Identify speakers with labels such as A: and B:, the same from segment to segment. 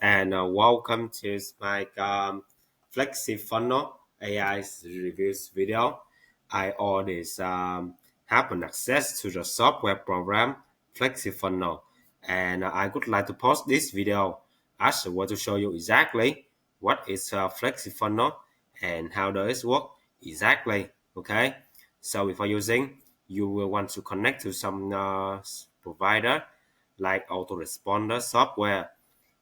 A: and welcome to my FlexiFunnel AI reviews video. I always have an access to the software program FlexiFunnel, and I would like to post this video as a way to show you exactly what is FlexiFunnel and how does it work exactly. Okay, so before using, you will want to connect to some provider like autoresponder software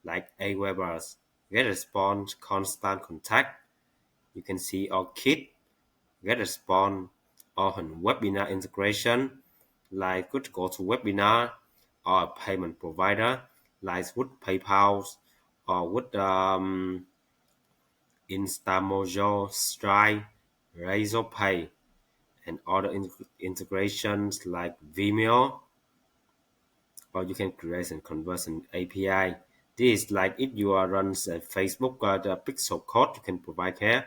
A: like Aweber's GetResponse, Constant Contact. You can see our kit, GetResponse, or webinar integration like good GoToWebinar or a payment provider like with PayPal or with Instamojo, Stripe, Razorpay, and other integrations like Vimeo, or you can create and convert an API. This is like if you are runs a Facebook the pixel code you can provide here,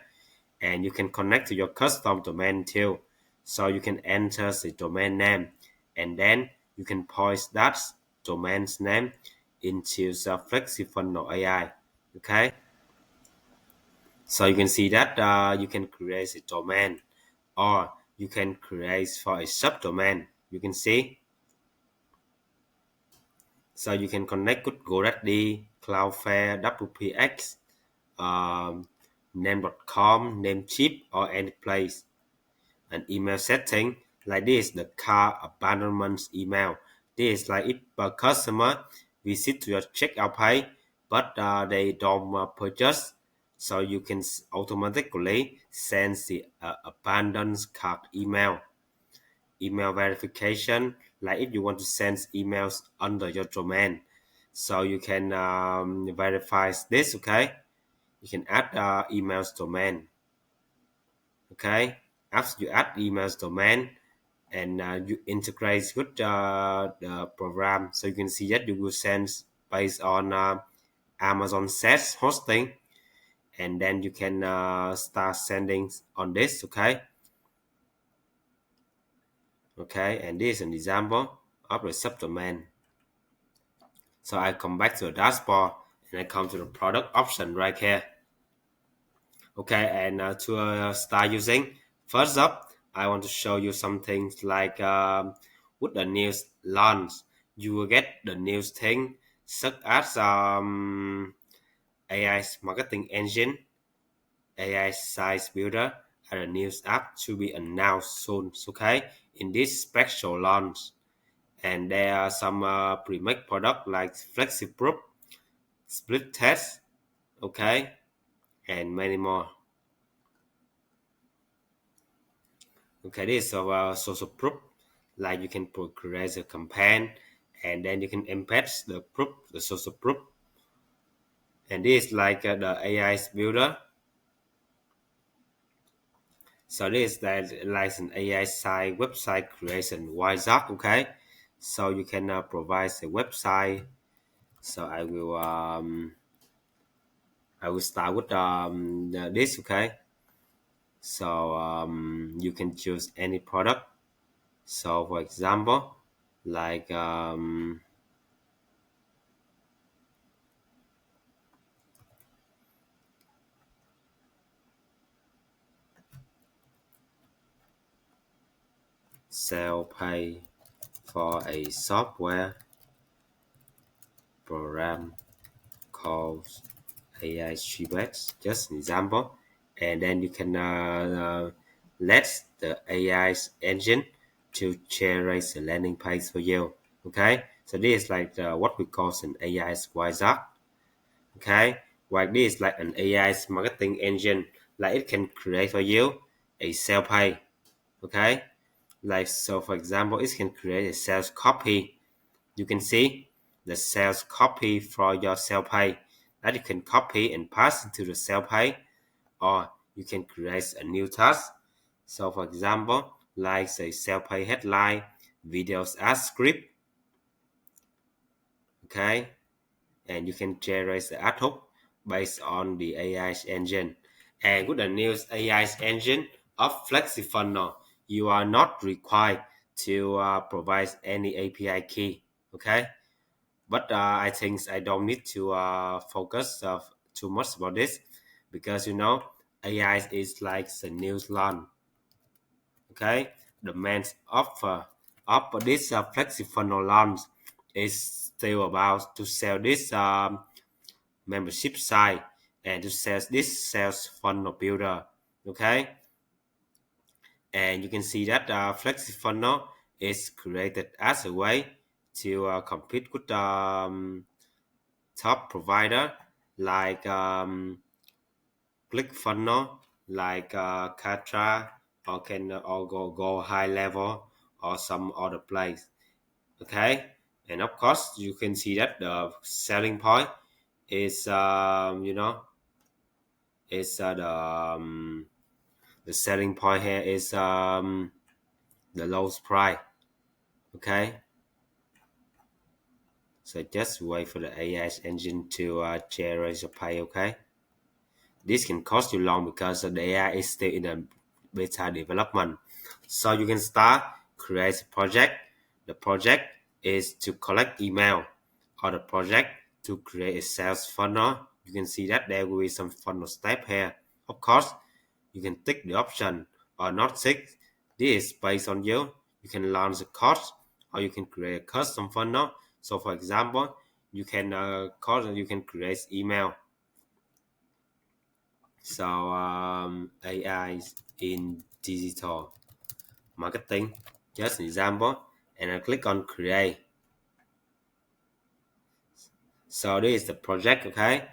A: and you can connect to your custom domain too. So you can enter the domain name, and then you can point that domain's name into the FlexiFunnel AI. Okay, so you can see that you can create a domain, or you can create for a subdomain. You can see. So you can connect with GoDaddy, Cloudflare, WPX, um, name.com, Namecheap, or any place. An email setting like this, the car abandonment email. This is like if a customer visit to your checkout page, but they don't purchase, so you can automatically send the abandoned cart email. Email verification, like if you want to send emails under your domain, so you can verify this. Okay, you can add emails domain. Okay, after you add emails domain and you integrate with the program, so you can see that you will send based on Amazon SaaS hosting, and then you can start sending on this. Okay, and this is an example of the subdomain. So I come back to the dashboard and I come to the product option right here. Okay, and to start using, first up, I want to show you some things like with the news launch, you will get the news thing such as AI marketing engine, AI size builder, and a news app to be announced soon. Okay, in this special launch, and there are some pre-made product like FlexiProof, Split Test, okay, and many more. Okay, this is our social proof. Like you can create a campaign, and then you can embed the proof, the social proof. And this is like the AI builder. So this is like an AI site website creation wizard. Okay, so you can provide a website. So I will start with this. Okay, so you can choose any product. So for example, like sell pay for a software program called AI Streamx, just an example. And then you can let the AI engine to generate the landing page for you. Okay, so this is like what we call an AI wizard. Okay, like this is like an AI marketing engine, like it can create for you a sale page. Okay, like so for example, it can create a sales copy. You can see the sales copy for your sale page that you can copy and pass into the sale page, or you can create a new task. So for example, like say sale page headline, videos as script, okay, and you can generate the ad hook based on the AI engine. And with the new AI engine of FlexiFunnel, you are not required to provide any API key. Okay, but I think I don't need to focus too much about this, because AI is like the new land. Okay, the man's offer of this flexible launch is still about to sell this membership site and to sell this sales funnel builder. Okay, and you can see that FlexiFunnel is created as a way to compete with top provider like ClickFunnels, like Katra, or can or go high level or some other place. Okay, and of course you can see that the selling point is is the selling point here is the lowest price. Okay, so just wait for the AI engine to generate the pay. Okay, this can cost you long because the AI is still in a beta development. So you can start create a project. The project is to collect email, or the project to create a sales funnel. You can see that there will be some funnel step here. Of course, you can tick the option or not tick. This is based on you. You can launch a course, or you can create a custom funnel. So for example, you can create email. So AI in digital marketing, just an example, and I click on create. So this is the project, okay?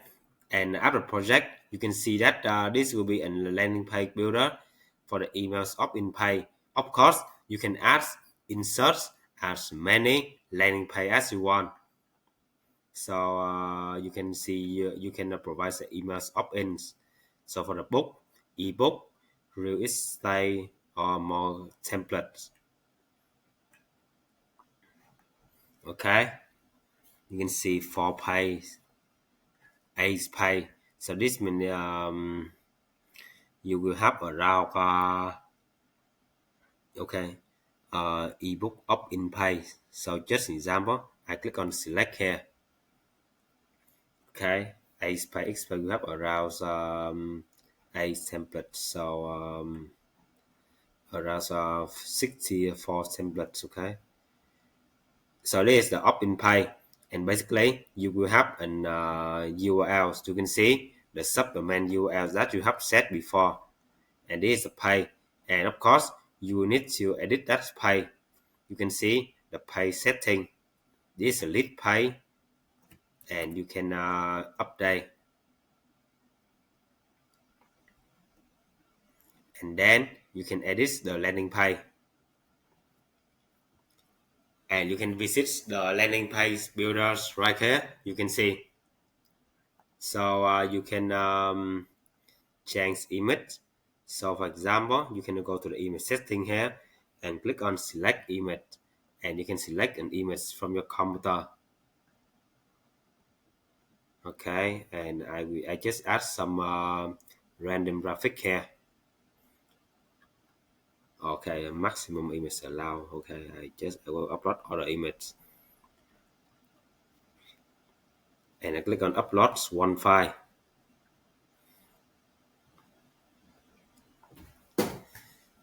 A: And after project, you can see that this will be a landing page builder for the emails opt-in page. Of course, you can add insert as many landing page as you want. So you can see you can provide the emails opt-ins. So for the book, ebook, real estate, or more templates. Okay, you can see 4 page, 8 page. So this means you will have around okay ebook opt-in page. So just an example, I click on select here. Okay, 8 page you have around 8 templates. So around 64 templates. Okay, so this is the opt-in page, and basically you will have an URL. You can see the subdomain URL that you have set before, and this is the page. And of course you will need to edit that page. You can see the page setting. This is a lead page, and you can update, and then you can edit the landing page, and you can visit the landing page builders right here. You can see. So you can change image. So for example, you can go to the image setting here and click on select image, and you can select an image from your computer. Okay, and I just add some random graphic here. Okay, maximum image allowed. Okay, I will upload other image, and I click on upload one file.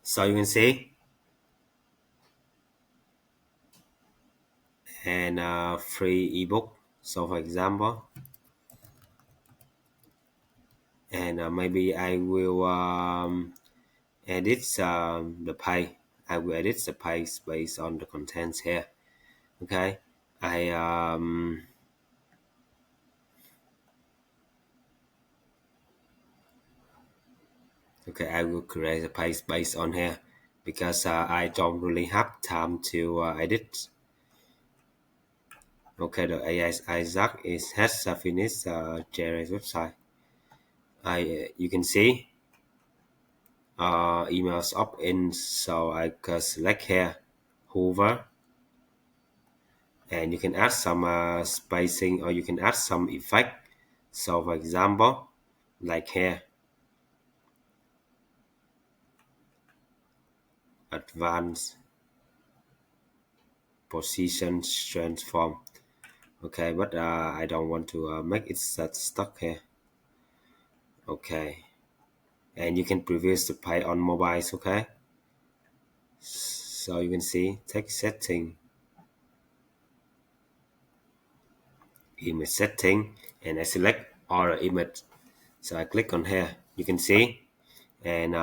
A: So you can see, and free ebook. So for example, and maybe I will edit the page. I will edit the page based on the contents here. Okay, I okay, I will create a page based on here, because I don't really have time to edit. Okay, the AI Isaac is has finished Jerry's website. You can see emails opt-in, so I can select here Hoover, and you can add some spacing, or you can add some effect. So for example, like here, advanced position transform. Okay, but I don't want to make it stuck here. Okay, and you can preview the page on mobiles. Okay, so you can see text setting, image setting, and I select all the image. So I click on here. You can see, and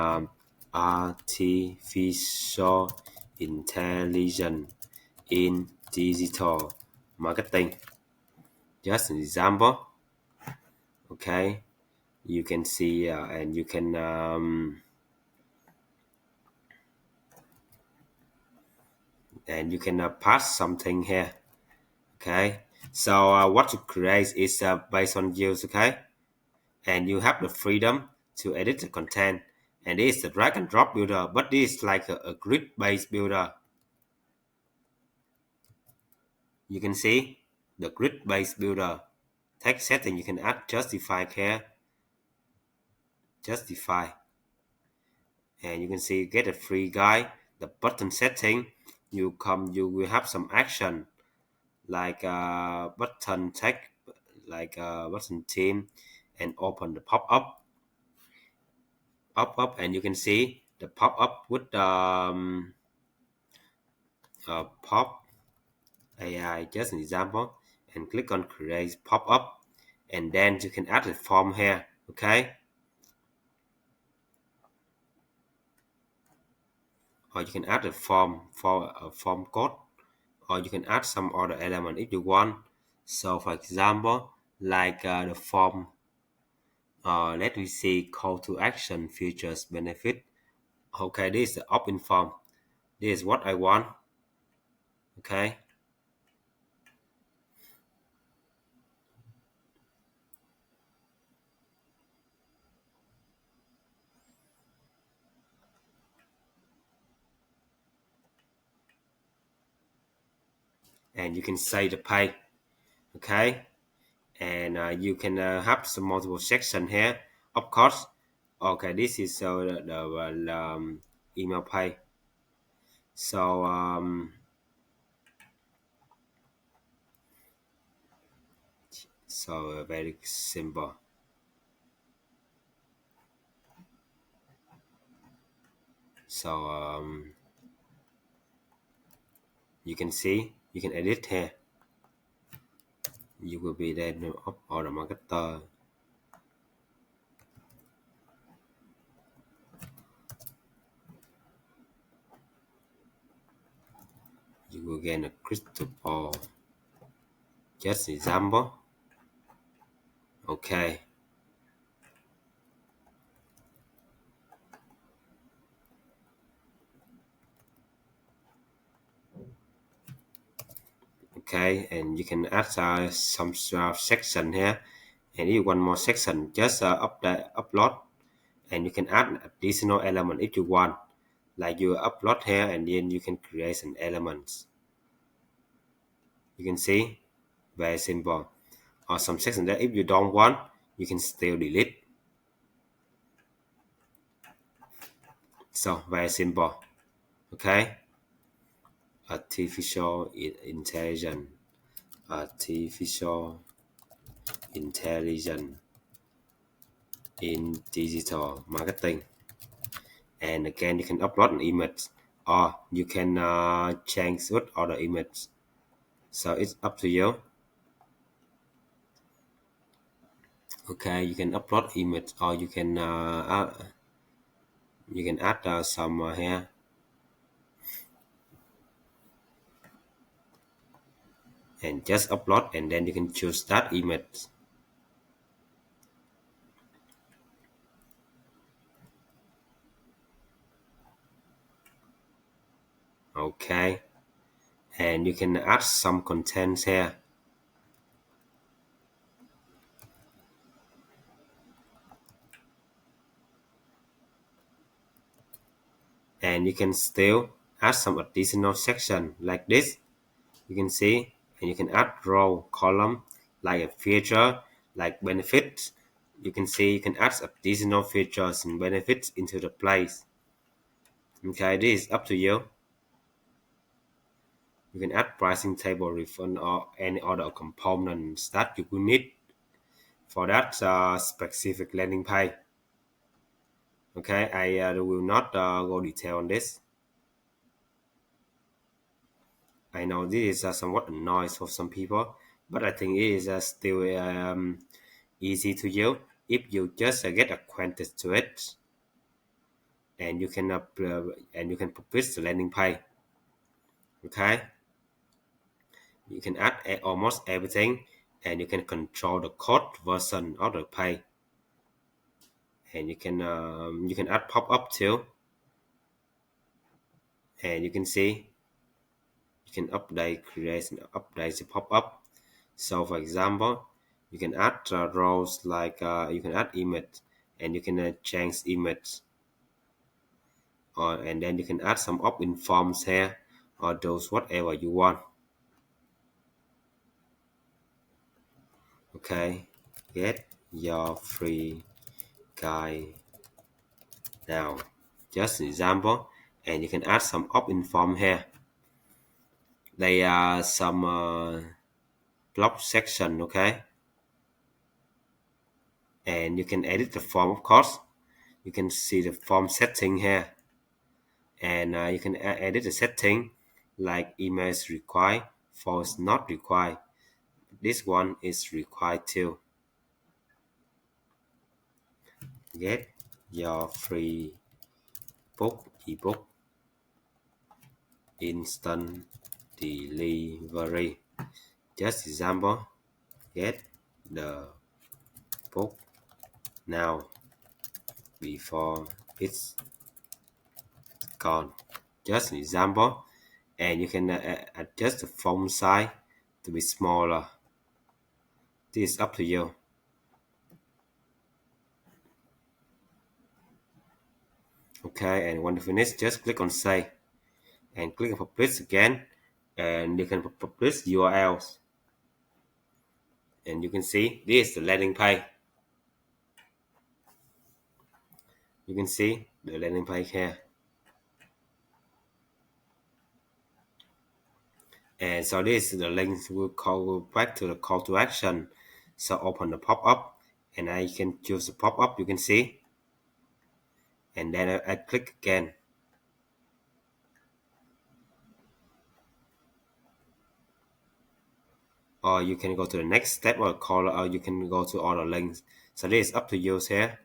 A: artificial intelligence in digital marketing. Just an example. Okay, you can see and you can pass something here. Okay, so what you create is based on use. Okay, and you have the freedom to edit the content, and this is the drag and drop builder, but this is like a grid based builder. You can see the grid based builder. Text setting, you can add justify here, justify, and you can see get a free guide. The button setting, you will have some action like button text, like button theme, and open the pop up, and you can see the pop up with pop AI, just an example, and click on create pop up, and then you can add a form here. Okay, or you can add a form for a form code, or you can add some other element if you want. So for example, like the form, let me see, call to action, features, benefit. Okay, this is the opt-in form. This is what I want. Okay, and you can say the pay. Okay, and you can have some multiple section here. Of course, okay, this is the email pay. So very simple. So you can see you can edit here. You will be there of all the marketer. You will gain a crystal ball. Just example. Okay. Okay, and you can add some section here, and if one more section, just upload, and you can add additional element if you want, like you upload here, and then you can create some elements. You can see, very simple. Or some section that if you don't want, you can still delete. So very simple. Okay, artificial intelligence, artificial intelligence in digital marketing. And again, you can upload an image, or you can change with other image. So it's up to you. Okay, you can upload image, or you can add some here, and just upload, and then you can choose that image. Okay, and you can add some contents here. And you can still add some additional section like this. You can see, and you can add row, column, like a feature, like benefits. You can see you can add additional features and benefits into the place. Okay, this is up to you. You can add pricing table, refund, or any other components that you will need for that specific landing page. Okay, I will not go detail on this. I know this is somewhat a noise for some people, but I think it is still easy to use if you just get acquainted to it, and you can publish the landing page. Okay, you can add almost everything, and you can control the code version of the page, and you can add pop-up too, and you can see you can create and update the pop-up. So for example, you can add rows like you can add image, and you can change image, and then you can add some opt-in forms here, or those whatever you want. Okay, get your free guide now, just an example, and you can add some opt-in form here. They are some blog section, okay, and you can edit the form, of course. You can see the form setting here, and you can edit the setting like emails required, false not required. This one is required too. Get your free ebook instant delivery. Just example, get the book now before it's gone. Just an example, and you can adjust the font size to be smaller. This is up to you. Okay, and when you finish, just click on save and click on publish again, and you can publish URLs. And you can see this is the landing page. You can see the landing page here. And so this is the link. We'll go back to the call to action. So open the pop-up, and I can choose the pop-up, you can see, and then I click again. Or you can go to the next step or call, or you can go to all the links. So this is up to you here.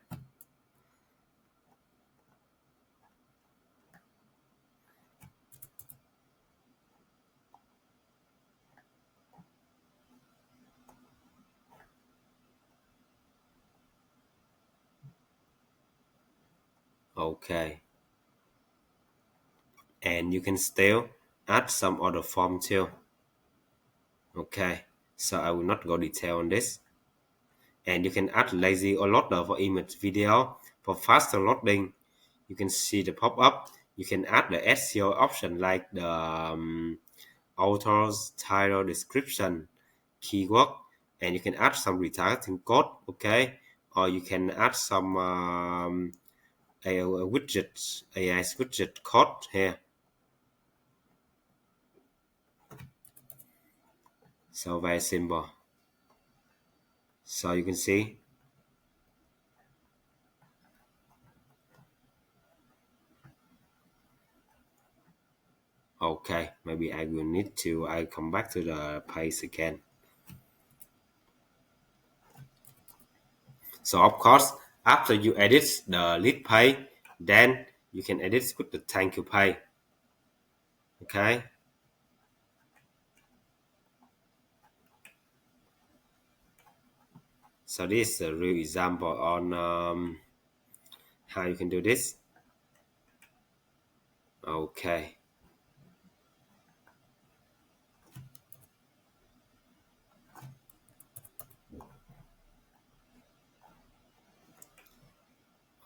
A: Okay, and you can still add some other form too. Okay, so I will not go detail on this. And you can add lazy or loader for image video for faster loading. You can see the pop-up. You can add the SEO option like the authors, title, description, keyword, and you can add some retargeting code, okay, or you can add some AI widget code here. So very simple. So you can see. Okay, maybe I come back to the page again. So of course, after you edit the lead page, then you can edit with the thank you page. Okay. So this is a real example on how you can do this. Okay.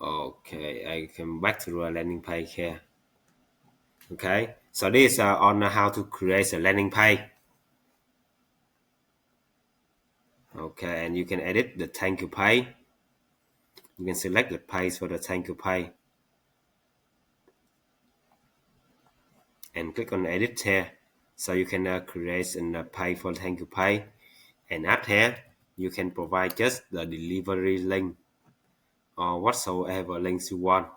A: Okay, I come back to the landing page here. Okay, so this is on how to create a landing page. Okay, and you can edit the thank you page. You can select the page for the thank you page and click on edit here. So you can create and pay for thank you pay, and add here you can provide just the delivery link or whatsoever links you want.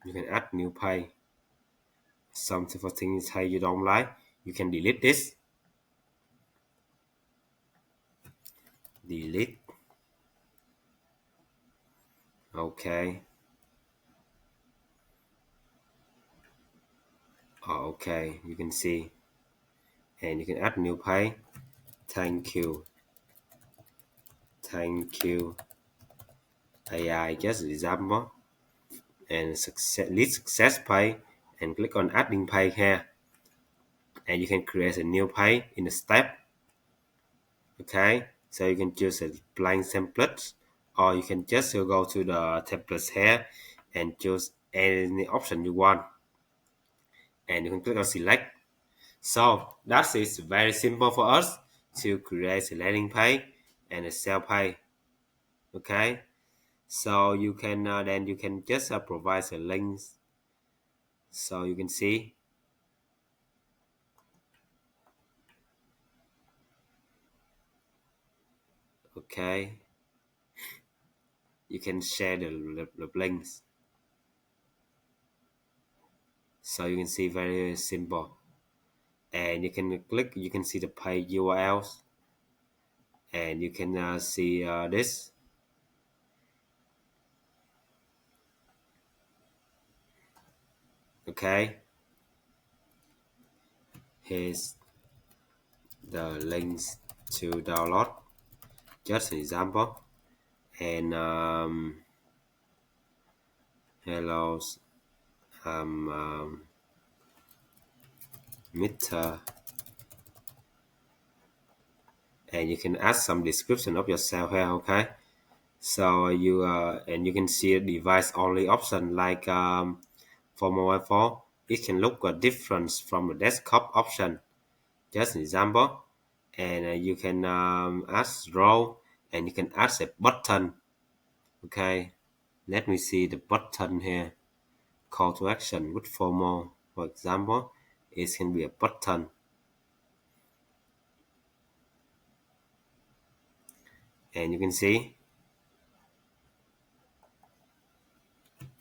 A: You can add new pay. Something for things hey you don't like, you can delete this. Delete. Okay. Okay, you can see, and you can add new pay. Thank you. Thank you. AI just example, and success lead success pay, and click on adding pay here, and you can create a new pay in a step. Okay, so you can choose a blank template, or you can just go to the templates here and choose any option you want, and you can click on select. So that is very simple for us to create a landing page and a sale page. Okay, so you can then you can just provide the links, so you can see. Okay, you can share the links, so you can see very simple, and you can click, you can see the page URLs, and you can see this. Okay, here's the links to download, just an example, and hello, Mr. And you can add some description of yourself here. Okay, so you and you can see a device only option, like for mobile phone it can look different from the desktop option, just an example. And you can add row, and you can add a button. Okay, let me see the button here, call to action with formal, for example, it can be a button, and you can see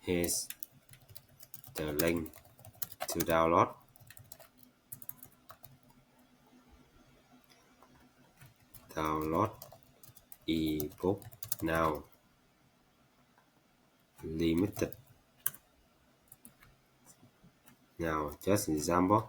A: here's the link to download. Download ebook now, limited. Now just an example,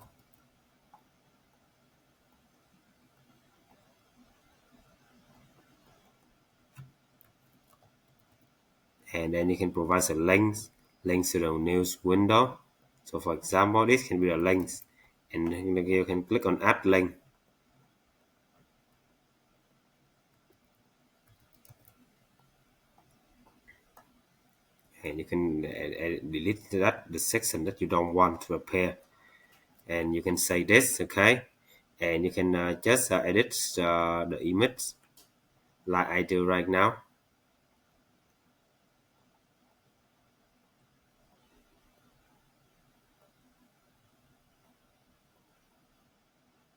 A: and then you can provide the links to the news window. So for example, this can be the links, and then you can click on add link, and you can delete that the section that you don't want to appear, and you can say this. Okay, and you can just edit the image like I do right now.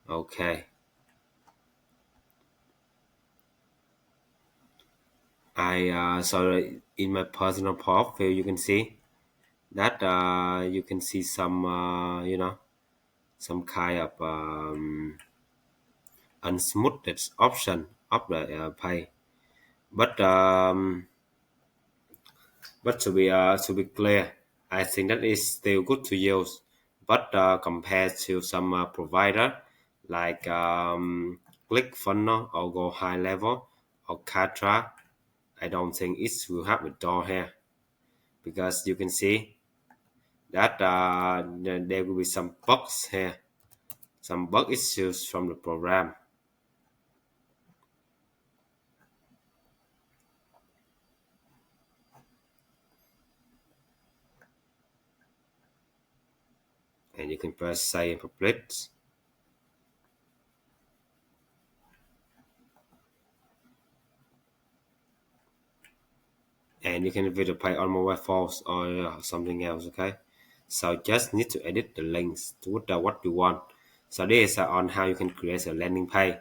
A: Okay, I so in my personal profile you can see that you can see some some kind of unsmoothed option of the page, but to be clear, I think that is still good to use, but compared to some provider like ClickFunnels or Go High Level or Katra, I don't think it will have a door here, because you can see that there will be some bugs here, some bug issues from the program. and you can press save and publish. And you can video play on mobile phones or something else. Okay, so just need to edit the links to what you want. So this is on how you can create a landing page.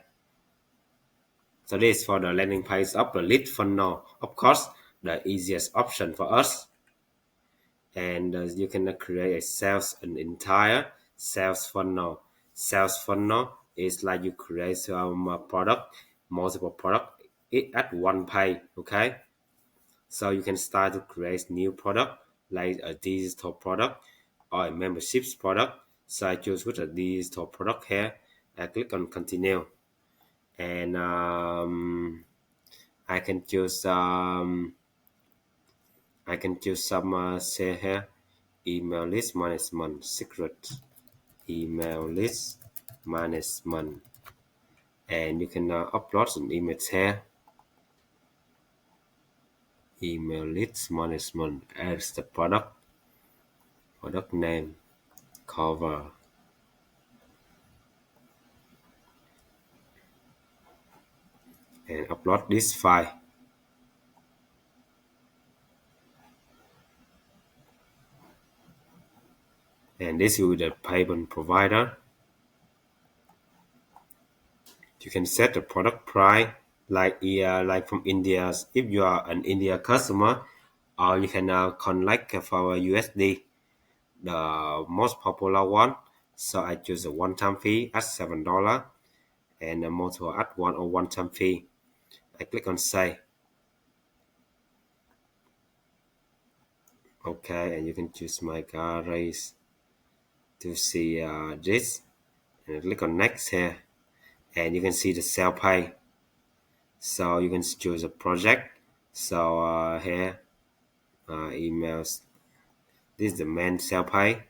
A: So this is for the landing page of the lead funnel, of course the easiest option for us. And you can create a an entire sales funnel. Sales funnel is like you create product, multiple product at one page. Okay, so you can start to create new product like a digital product or a memberships product. So I choose with a digital product here. I click on continue, and I can choose some say here email list management secret, email list management, and you can upload an image here. Email list management as the product name, cover, and upload this file. And this will be the payment provider. You can set the product price like from India if you are an India customer, or you can connect for USD, the most popular one. So I choose a one-time fee at $7 and a multiple at one-time fee. I click on save. Okay, and you can choose my race to see this, and click on next here, and you can see the sale pay. So you can choose a project. So here emails, this is the main sale pay,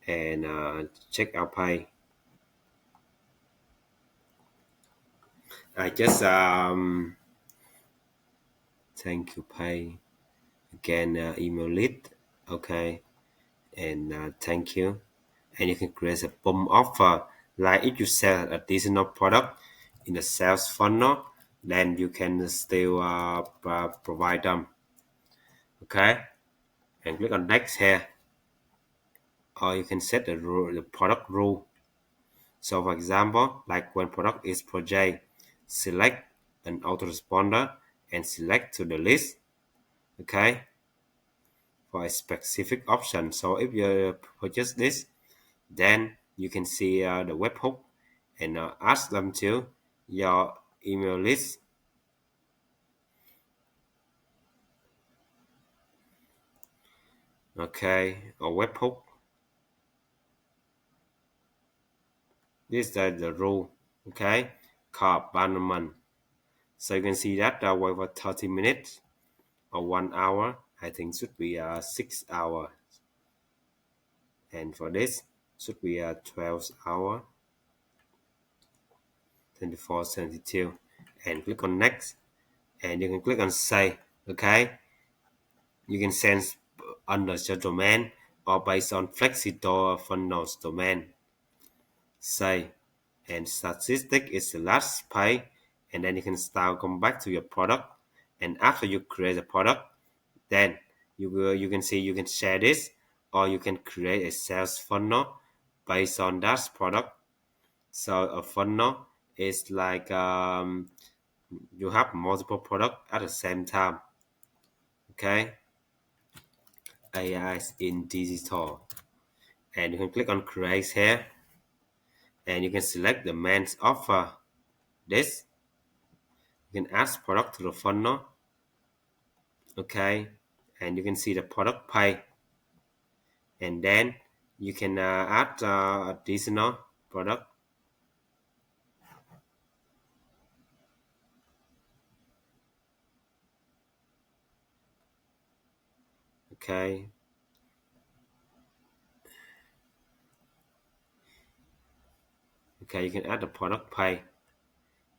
A: and checkout pay. I just thank you pay again, email lead. Okay, and thank you, and you can create a bump offer. Like if you sell additional product in the sales funnel, then you can still provide them. Okay, and click on next here, or you can set the product rule. So for example, like when product is project, select an autoresponder and select to the list. Okay, for a specific option. So if you purchase this, then you can see the webhook and ask them to your email list. Okay, or webhook. This is the rule. Okay, car abandonment. So you can see that wait for 30 minutes or 1 hour. I think should be 6 hours. And for this should be 12 hour, 24, 72. And click on next, and you can click on save. Okay, you can send under your domain or based on flexible funnels domain. Save, and statistic is the last page, and then you can start come back to your product. And after you create a product, then you can see you can share this, or you can create a sales funnel based on that product. So a funnel is like you have multiple products at the same time. Okay, AI is in digital, and you can click on create here, and you can select the main offer. This you can add product to the funnel. Okay, and you can see the product page, and then you can add additional product. Okay, you can add the product page,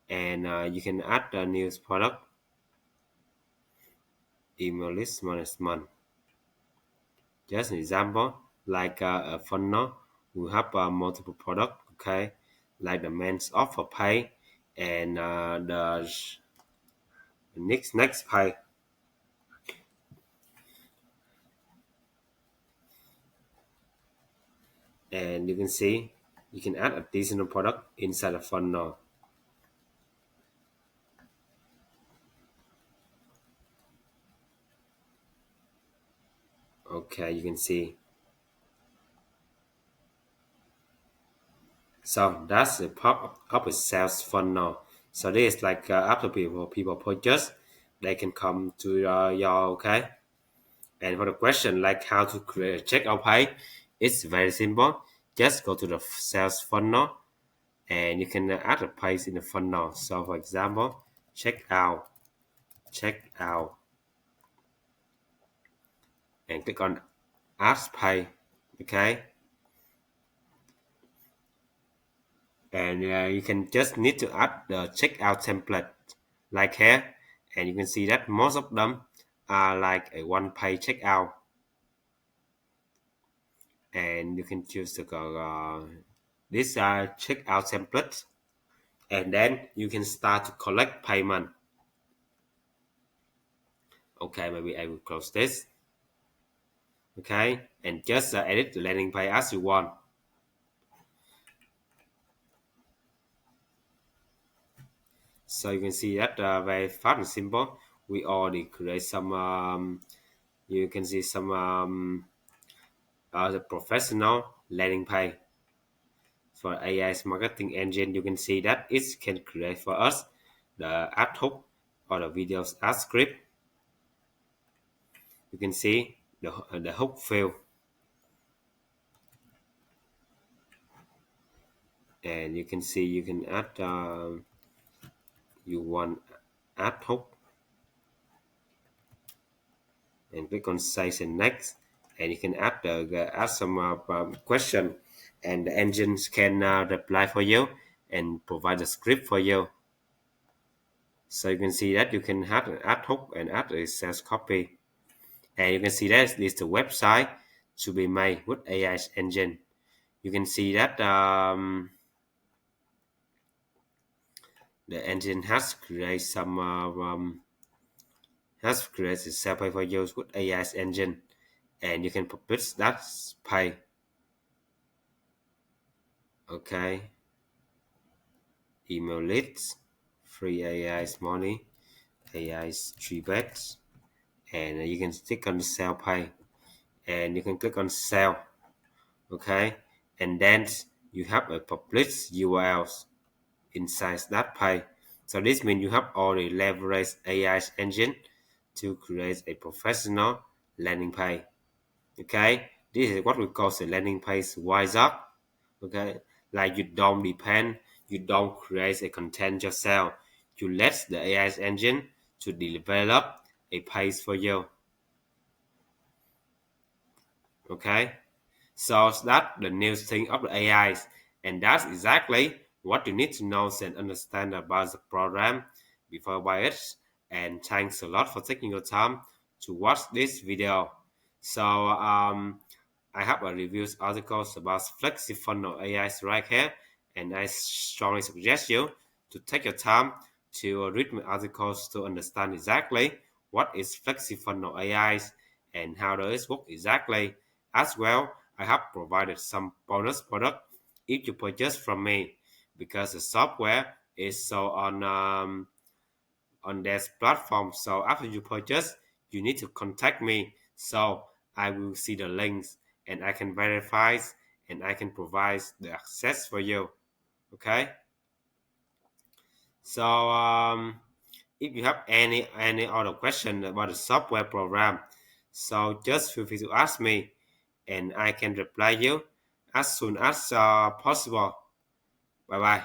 A: and you can add the new product, email list management. Just an example, like a funnel we have multiple product, okay, like the men's offer pay and the next pay. And you can see you can add additional product inside the funnel. Okay, you can see. So that's the pop up with sales funnel. So this is like after people purchase, they can come to your, okay. And for the question like how to create a checkout page, it's very simple. Just go to the sales funnel and you can add a page in the funnel. So for example, checkout, and click on add page, okay. And you can just need to add the checkout template like here, and you can see that most of them are like a one page checkout, and you can choose to go this checkout template, and then you can start to collect payment. Okay, maybe I will close this, okay, and just edit the landing page as you want. So you can see that very fast and simple. We already create some you can see some the professional landing page for AI's marketing engine. You can see that it can create for us the ad hook or the videos ad script. You can see the hook field, and you can see you can add you want ad hook, and click on save and next, and you can add some question, and the engines can reply for you and provide a script for you. So you can see that you can add an ad hook and add a sales copy. And you can see that this is the website to be made with AI engine. You can see that the engine has created sales page for use with AI engine, and you can publish that page. Okay, email leads, free AI money, AI 3 bets, and you can click on the sell page, and you can click on sell, okay, and then you have a published URLs inside that page. So this means you have already leveraged AI's engine to create a professional landing page. Okay, this is what we call the landing page wizard. Okay, like you don't create a content yourself. You let the AI's engine to develop a page for you. Okay, so that's the new thing of the AIs, and that's exactly what you need to know and understand about the program before buy it. And thanks a lot for taking your time to watch this video. So I have a reviews articles about FlexiFunnel AIs right here, and I strongly suggest you to take your time to read my articles to understand exactly what is FlexiFunnel AIs and how does it work exactly. As well, I have provided some bonus product if you purchase from me, because the software is so on this platform. So after you purchase, you need to contact me. So I will see the links, and I can verify, and I can provide the access for you. Okay. So if you have any other question about the software program, so just feel free to ask me, and I can reply you as soon as possible. Bye bye.